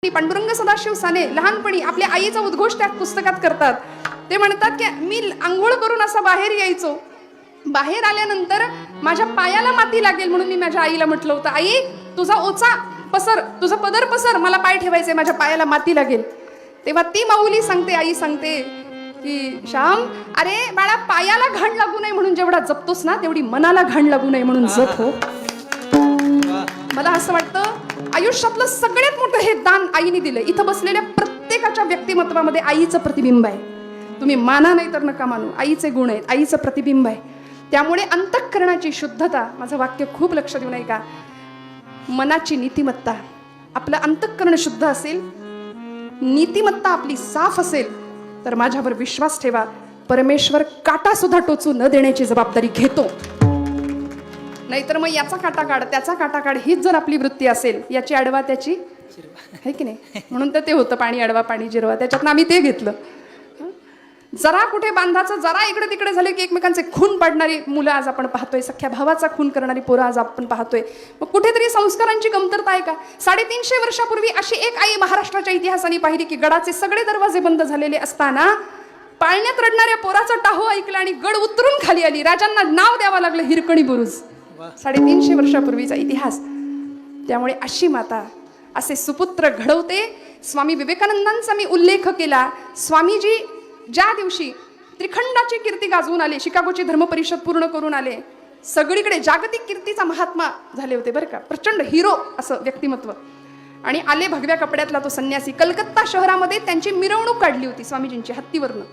पांडुरंग सदाशिव साने लहानपणी आपल्या आईचा उद्घोष त्या पुस्तकात करतात. ते म्हणतात की मी आंघोळ करून असा बाहेर यायचो, बाहेर आल्यानंतर माझ्या पायाला माती लागेल म्हणून मी माझ्या आईला म्हटलं होतं, आई तुझा ओचा पसर, तुझा पदर पसर, मला पाय ठेवायचे, माझ्या पायाला माती लागेल. तेव्हा ती माऊली सांगते, आई सांगते की श्याम, अरे बाळा, पायाला घाण लागू नये म्हणून जेवढा जपतोस ना तेवढी मनाला घाण लागू नये म्हणून जप हो. मला असं वाटतं आयुष्यातलं सगळ्यात मोठं हे दान आईने दिलं. इथं बसलेल्या प्रत्येकाच्या व्यक्तिमत्वामध्ये आईचं प्रतिबिंब आहे. तुम्ही माना नाही तर नका मानू, आईचे गुण आहेत, आईचं प्रतिबिंब आहे. त्यामुळे अंतःकरणाची शुद्धता, माझं वाक्य खूप लक्ष देऊ नये का, मनाची नीतिमत्ता, आपलं अंतःकरण शुद्ध असेल, नीतिमत्ता आपली साफ असेल तर माझ्यावर विश्वास ठेवा, परमेश्वर काटा सुद्धा टोचू न देण्याची जबाबदारी घेतो. नाहीतर मग याचा काटा काढ, त्याचा काटा काढ, हीच जर आपली वृत्ती असेल, याची अडवा त्याची है की नाही. म्हणून तर ते होतं पाणी अडवा पाणी जिरवा, त्याच्यातनं आम्ही ते घेतलं. जरा कुठे बांधाचं, जरा इकडे तिकडे झाले की एकमेकांचे खून पाडणारी मुलं आज आपण पाहतोय, सख्या भावाचा खून करणारी पोरं आज आपण पाहतोय. मग कुठेतरी संस्कारांची कमतरता आहे का? 350 वर्षापूर्वी अशी एक आई महाराष्ट्राच्या इतिहासाने पाहिली की गडाचे सगळे दरवाजे बंद झालेले असताना पाळण्यात रडणाऱ्या पोराचा टाहो ऐकला आणि गड उतरून खाली आली. राजांना नाव द्यावं लागलं हिरकणी बुरुज. 350 वर्षापूर्वीचा इतिहास. त्यामुळे अशी माता असे सुपुत्र घडवते. स्वामी विवेकानंदांचा मी उल्लेख केला. स्वामीजी ज्या दिवशी त्रिखंडाची कीर्ती गाजवून आले, शिकागोची धर्मपरिषद पूर्ण करून आले, सगळीकडे जागतिक कीर्तीचा महात्मा झाले होते बरं का, प्रचंड हिरो असं व्यक्तिमत्व. आणि आले भगव्या कपड्यातला तो संन्यासी. कलकत्ता शहरामध्ये त्यांची मिरवणूक काढली होती स्वामीजींची हत्तीवरनं.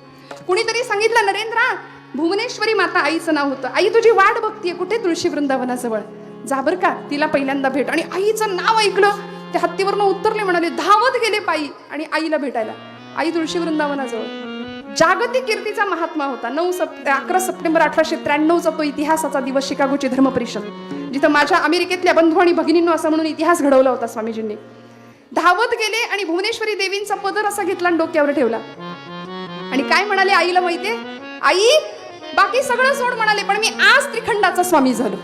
कुणीतरी सांगितलं, नरेंद्रा, भुवनेश्वरी माता आईचं नाव होतं, आई तुझी वाट बघतीये कुठे, तुळशी वृंदावनाजवळ, जा बर का, तिला पहिल्यांदा भेट. आणि आईचं नाव ऐकलं, त्या हत्तीवरनं उतरले, म्हणाले, धावत गेले पायी आणि आईला भेटायला. आई तुळशी वृंदावनाजवळ. जागतिक कीर्तीचा महात्मा होता. 11 सप्टेंबर 1893चा तो इतिहासाचा दिवस, शिकागोची धर्मपरिषद, जिथं माझ्या अमेरिकेतल्या बंधू आणि भगिनींनो असं म्हणून इतिहास घडवला होता स्वामीजींनी. धावत गेले आणि भुवनेश्वरी देवींचा पदर असा घेतला आणि डोक्यावर ठेवला. आणि काय म्हणाले आईला माहितीये, आई बाकी सगळं सोड म्हणाले, पण मी आज त्रिखंडाचा स्वामी झालो,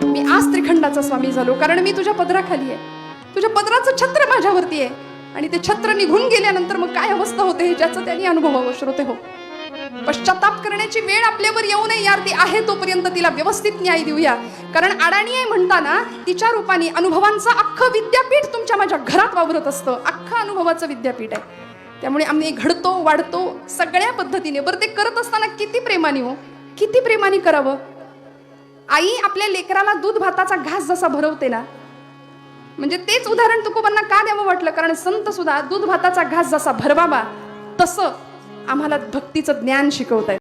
मी आज त्रिखंडाचा स्वामी झालो, कारण मी तुझ्या पदराखाली आहे, तुझ्या पदराचं छत्र माझ्यावरती आहे. आणि ते छत्र निघून गेल्यानंतर मग काय अवस्था होते हे ज्याचं त्यांनी अनुभवावं. श्रोते हो, पश्चाताप करण्याची वेळ आपल्यावर येऊ नये यार. ती आहे तोपर्यंत तिला व्यवस्थित न्याय देऊया, कारण अडाणी आहे म्हणताना तिच्या रूपाने अनुभवांचं अख्खं विद्यापीठ तुमच्या माझ्या घरात वावरत असतं. अख्खं अनुभवाचं विद्यापीठ आहे. त्यामुळे आम्ही घडतो, वाढतो सगळ्या पद्धतीने. बरं, ते करत असताना किती प्रेमाने हो, किती प्रेमाने करावं. आई आपल्या लेकराला दूध भाताचा घास जसा भरवते ना, म्हणजे तेच उदाहरण तुकोबांना का द्यावं वाटलं, कारण संत सुद्धा दूध भाताचा घास जसा भरवावा तसं आम्हाला भक्तीचं ज्ञान शिकवतायत.